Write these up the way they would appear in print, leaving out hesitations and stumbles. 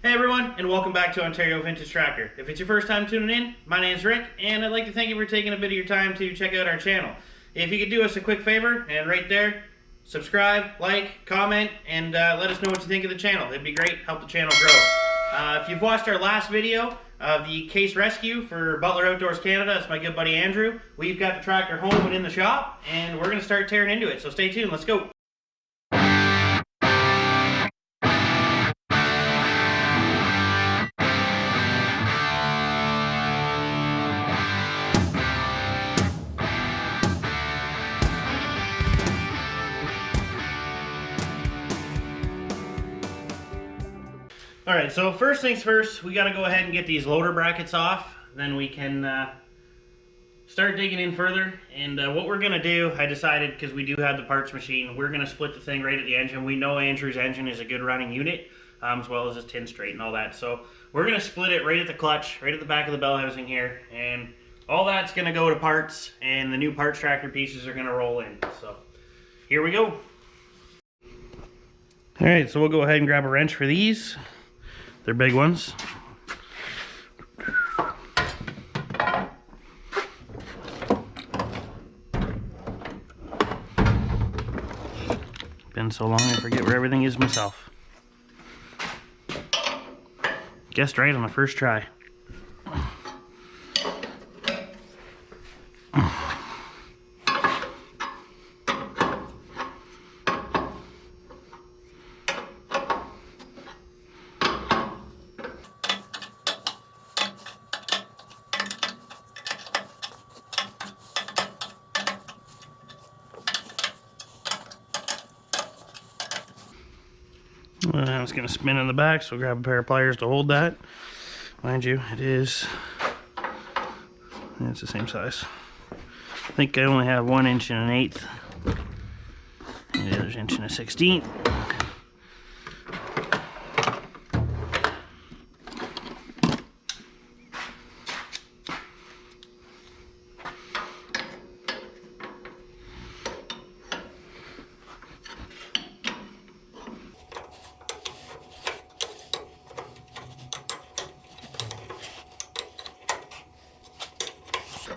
Hey everyone, and welcome back to Ontario Vintage Tractor. If it's your first time tuning in, my name's Rick, and I'd like to thank you for taking a bit of your time to check out our channel. If you could do us a quick favor, and right there, subscribe, like, comment, and let us know what you think of the channel. It'd be great, help the channel grow. If you've watched our last video of the case rescue for Butler Outdoors Canada, it's my good buddy Andrew. We've got the tractor home and in the shop, and we're going to start tearing into it, so stay tuned, let's go. Alright, so first things first, we got to go ahead and get these loader brackets off. Then we can start digging in further. And what we're going to do, I decided, because we do have the parts machine, we're going to split the thing right at the engine. We know Andrew's engine is a good running unit, as well as his tin straight and all that. So we're going to split it right at the clutch, right at the back of the bell housing here. And all that's going to go to parts, and the new parts tractor pieces are going to roll in. So here we go. Alright, so we'll go ahead and grab a wrench for these. They're big ones. Been so long I forget where everything is myself. Guessed right on the first try. It's going to spin in the back, so grab a pair of pliers to hold that. Mind you, it's the same size. I think I only have 1 inch and 1/8, and the other's 1 inch and 1/16.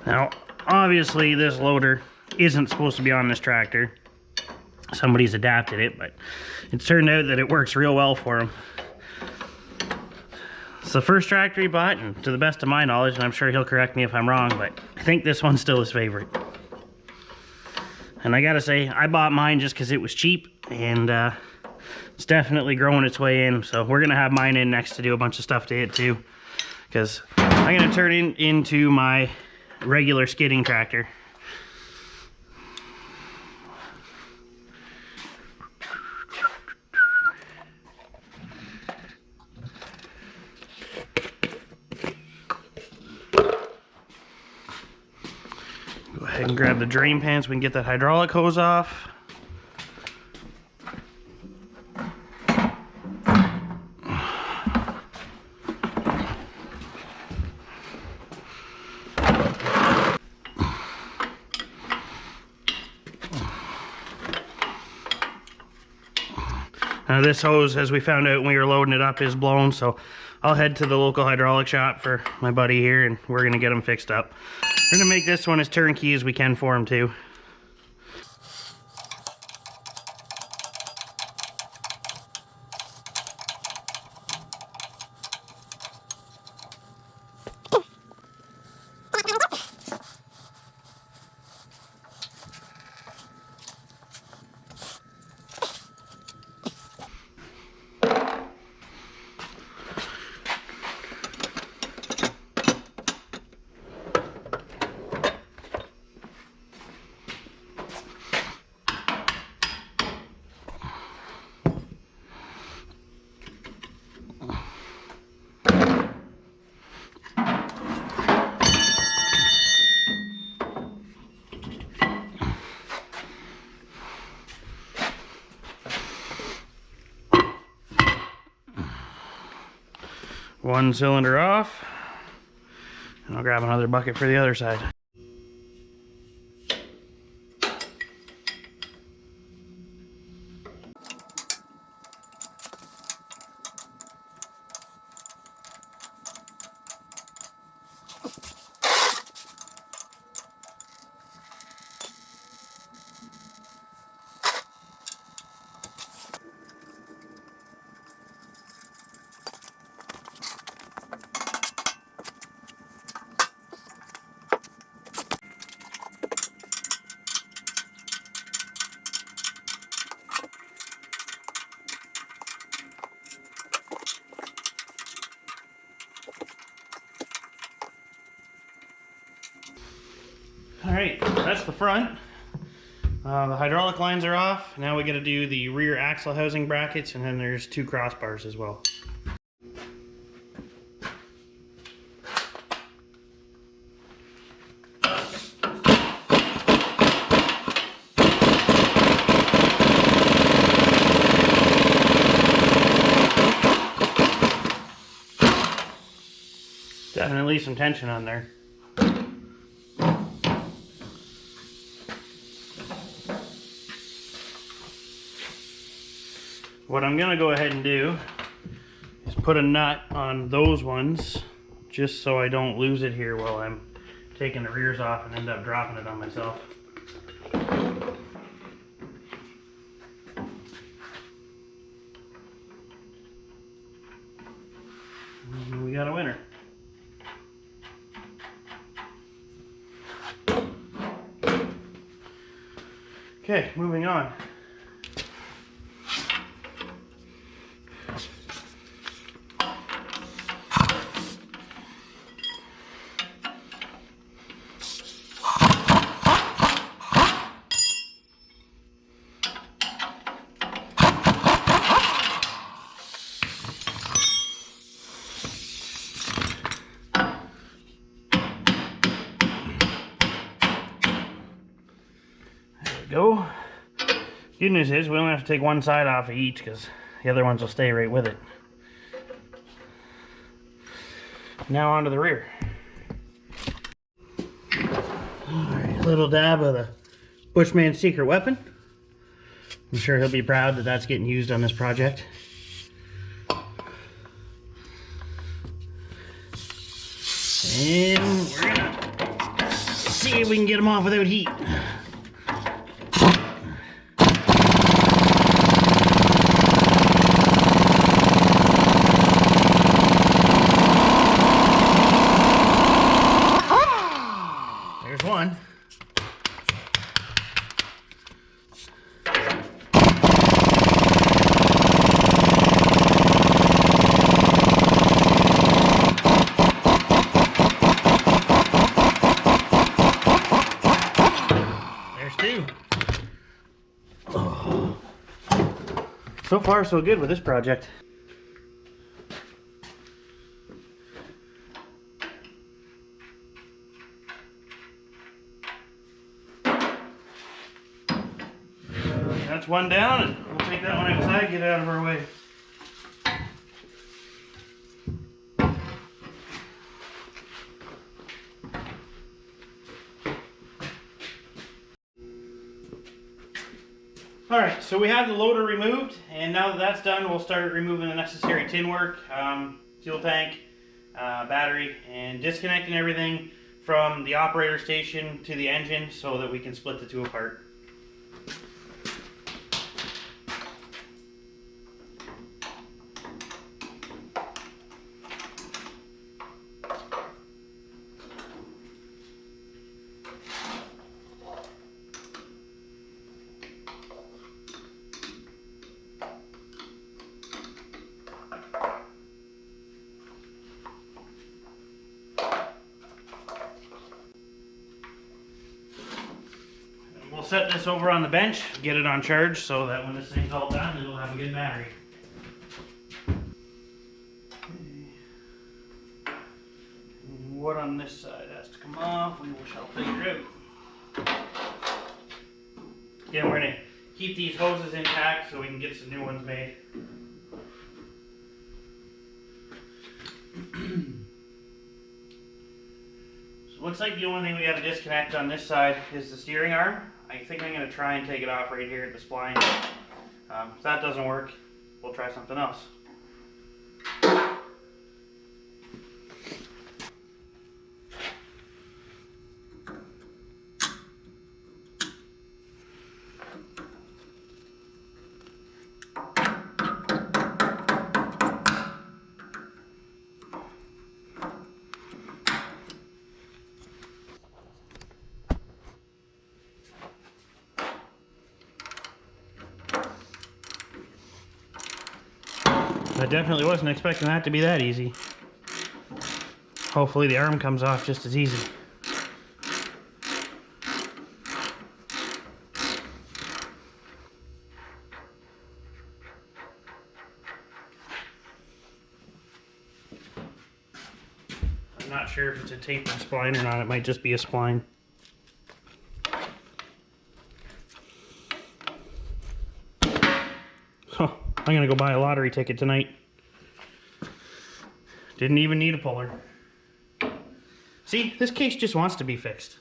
Now, obviously this loader isn't supposed to be on this tractor. Somebody's adapted it, but it's turned out that it works real well for him. It's the first tractor he bought, and to the best of my knowledge, and I'm sure he'll correct me if I'm wrong, but I think this one's still his favorite. And I gotta say, I bought mine just because it was cheap, and it's definitely growing its way in. So we're gonna have mine in next to do a bunch of stuff to it too, because I'm gonna turn it into my regular skidding tractor. Go ahead and grab the drain pan so we can get that hydraulic hose off. Now this hose, as we found out when we were loading it up, is blown, so I'll head to the local hydraulic shop for my buddy here, and we're gonna get them fixed up. We're gonna make this one as turnkey as we can for him too. One cylinder off, and I'll grab another bucket for the other side. All right, that's the front. The hydraulic lines are off. Now we got to do the rear axle housing brackets, and then there's 2 crossbars as well. Definitely some tension on there. What I'm gonna go ahead and do is put a nut on those ones just so I don't lose it here while I'm taking the rears off and end up dropping it on myself. And we got a winner. Okay, moving on. Go. Good news is we only have to take one side off of each because the other ones will stay right with it. Now onto the rear. Alright, a little dab of the Bushman's secret weapon. I'm sure he'll be proud that that's getting used on this project. And we're gonna see if we can get them off without heat. There's one. There's 2. Oh. So far, so good with this project. That's one down, and we'll take that one outside, get it out of our way. Alright, so we have the loader removed, and now that that's done, we'll start removing the necessary tin work, fuel tank, battery, and disconnecting everything from the operator station to the engine so that we can split the 2 apart. We'll set this over on the bench, get it on charge so that when this thing's all done, it'll have a good battery. And what on this side has to come off, we shall figure out. Again, we're going to keep these hoses intact so we can get some new ones made. So it looks like the only thing we got to disconnect on this side is the steering arm. I think I'm going to try and take it off right here at the spline. If that doesn't work, we'll try something else. I definitely wasn't expecting that to be that easy. Hopefully the arm comes off just as easy. I'm not sure if it's a tapered spline or not. It might just be a spline. Huh, I'm gonna go buy a lottery ticket tonight. Didn't even need a puller. See, this case just wants to be fixed.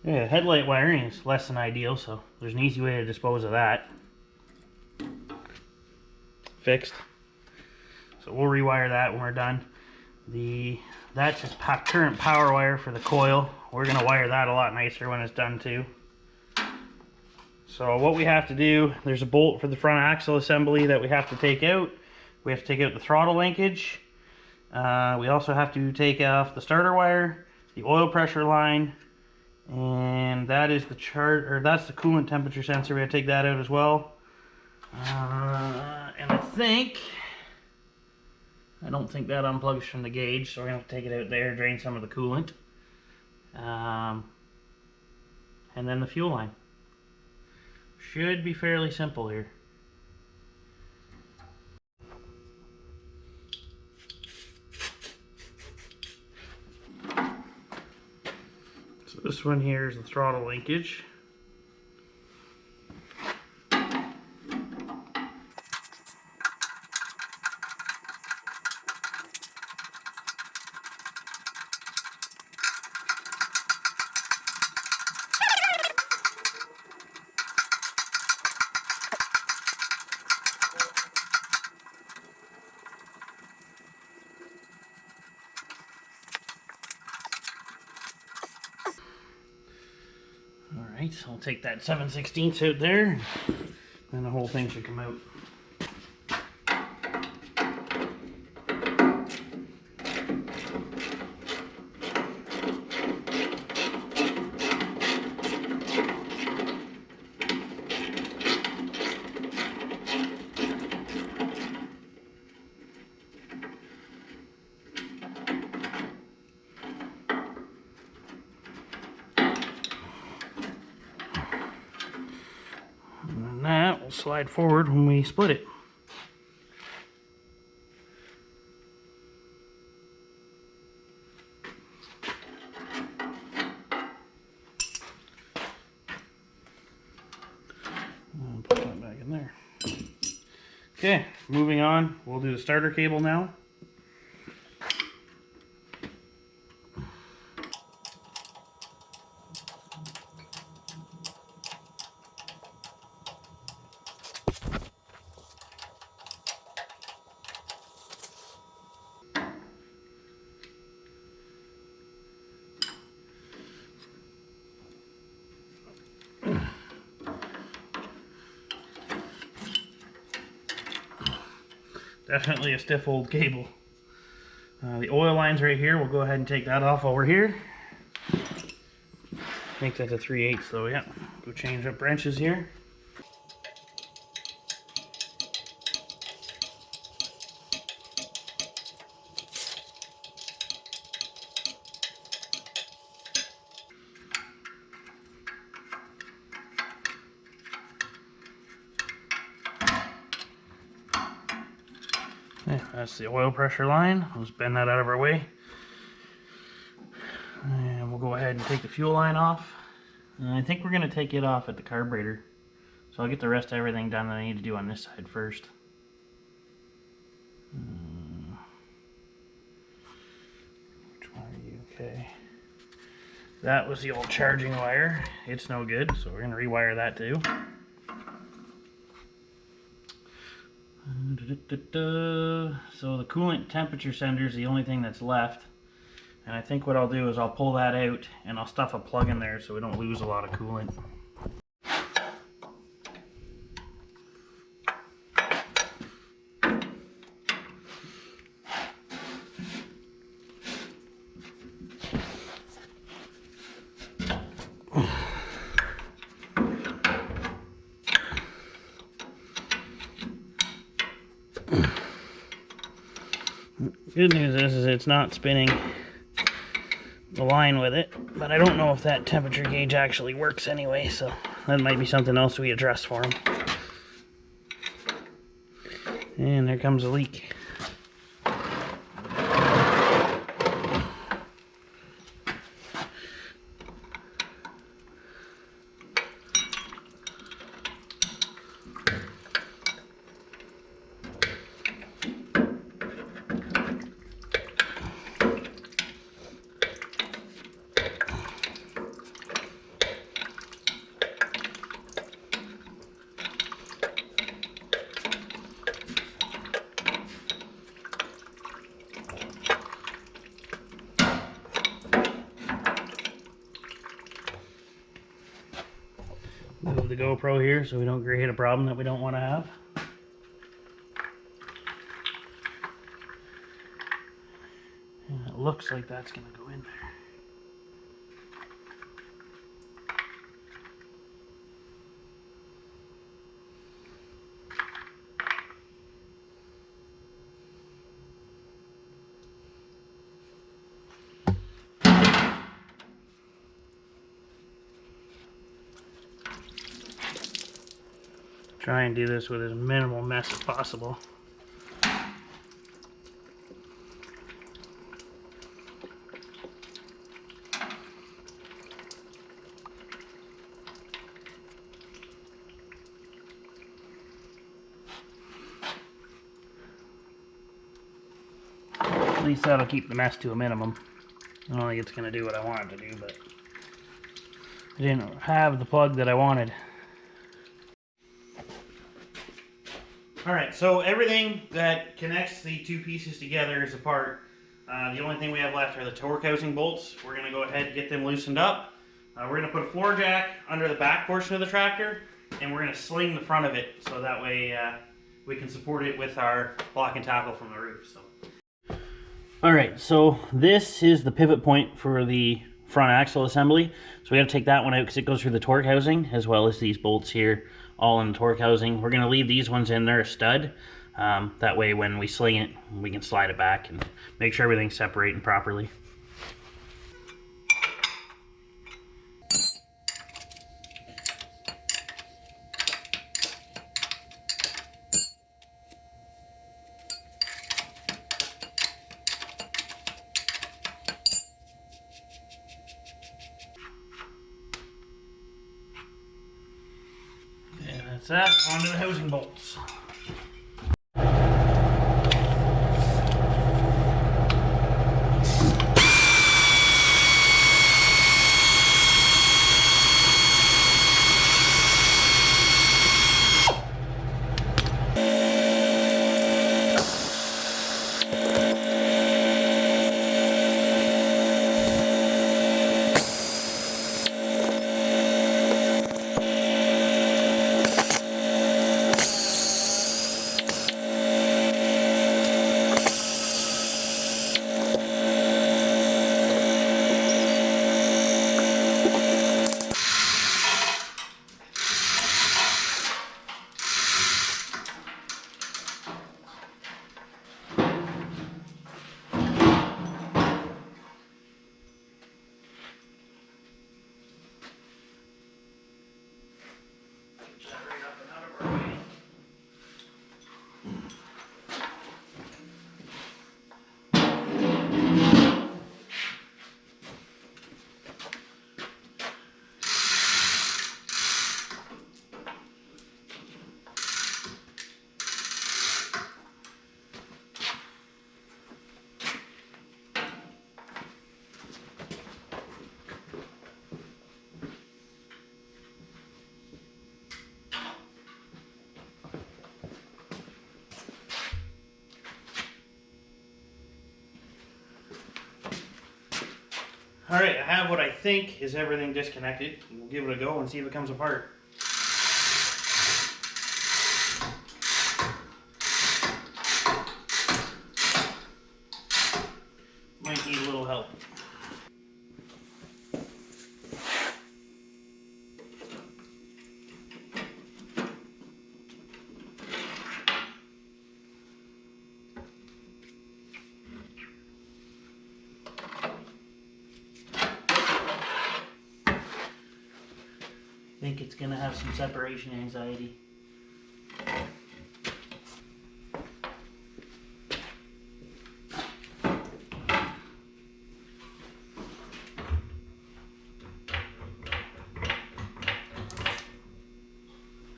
Yeah, headlight wiring is less than ideal, so there's an easy way to dispose of that. Fixed. So we'll rewire that when we're done. That's just current power wire for the coil. We're gonna wire that a lot nicer when it's done too. So what we have to do, there's a bolt for the front axle assembly that we have to take out. We have to take out the throttle linkage. We also have to take off the starter wire, the oil pressure line, and that is that's the coolant temperature sensor. We have to take that out as well. And I don't think that unplugs from the gauge, so we're gonna have to take it out there, drain some of the coolant. And then the fuel line. Should be fairly simple here. So this one here is the throttle linkage. Alright, so I'll take that 7/16 out there, and the whole thing should come out. And that will slide forward when we split it. And put that back in there. Okay, moving on. We'll do the starter cable now. Definitely a stiff old cable. The oil line's right here. We'll go ahead and take that off while we're here. I think that's a 3/8 though, yeah. Go change up wrenches here. Yeah, that's the oil pressure line. Let's bend that out of our way. And we'll go ahead and take the fuel line off. And I think we're going to take it off at the carburetor. So I'll get the rest of everything done that I need to do on this side first. Which one are you? Okay. That was the old charging wire. It's no good, so we're going to rewire that too. So the coolant temperature sender is the only thing that's left, and I think what I'll do is I'll pull that out and I'll stuff a plug in there so we don't lose a lot of coolant. Good news is it's not spinning the line with it, but I don't know if that temperature gauge actually works anyway, so that might be something else we address for him. And there comes a leak. the GoPro here so we don't create a problem that we don't want to have. And it looks like that's going to go in there. Try and do this with as minimal mess as possible. At least that'll keep the mess to a minimum. I don't think it's going to do what I want it to do, but I didn't have the plug that I wanted. Alright, so everything that connects the two pieces together is apart. The only thing we have left are the torque housing bolts. We're going to go ahead and get them loosened up. We're going to put a floor jack under the back portion of the tractor, and we're going to sling the front of it so that way we can support it with our block and tackle from the roof. So. Alright, so this is the pivot point for the front axle assembly. So we got to take that one out because it goes through the torque housing as well as these bolts here, all in the torque housing. We're going to leave these ones in there a stud. That way when we sling it, we can slide it back and make sure everything's separating properly. That's that, onto the housing bolts. Alright, I have what I think is everything disconnected. We'll give it a go and see if it comes apart. Might need a little help. I think it's going to have some separation anxiety.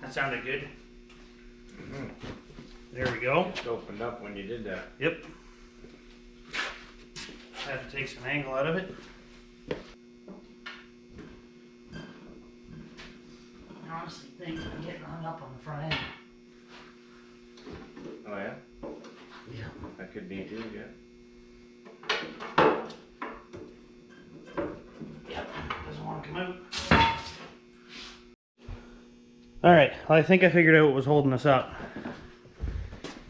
That sounded good. Mm-hmm. There we go. It opened up when you did that. Yep. I have to take some angle out of it. I honestly think I'm getting hung up on the front end. Oh yeah? Yeah. That could be too, yeah. Yep, doesn't want to come out. Alright, well, I think I figured out what was holding us up.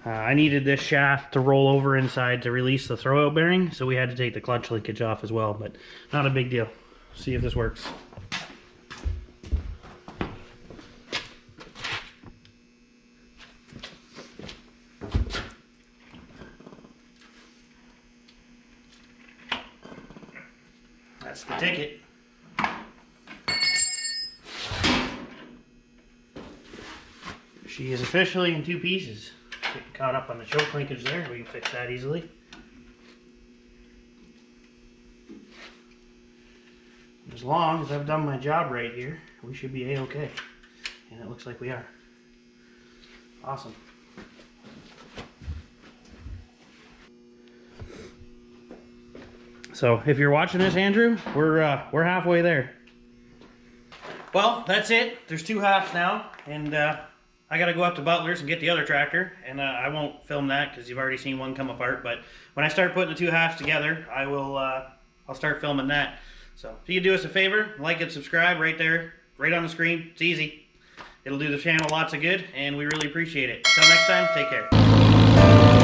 I needed this shaft to roll over inside to release the throwout bearing, so we had to take the clutch linkage off as well, but not a big deal. See if this works. That's the ticket. She is officially in 2 pieces. Getting caught up on the choke linkage there. We can fix that easily. As long as I've done my job right here, we should be A-okay. And it looks like we are. Awesome. So if you're watching this, Andrew, we're halfway there. Well, that's it. There's 2 halves now, and I gotta go up to Butler's and get the other tractor, and I won't film that because you've already seen one come apart. But when I start putting the 2 halves together, I will I'll start filming that. So if you could do us a favor, like and subscribe right there, right on the screen. It's easy. It'll do the channel lots of good, and we really appreciate it. Until next time, take care.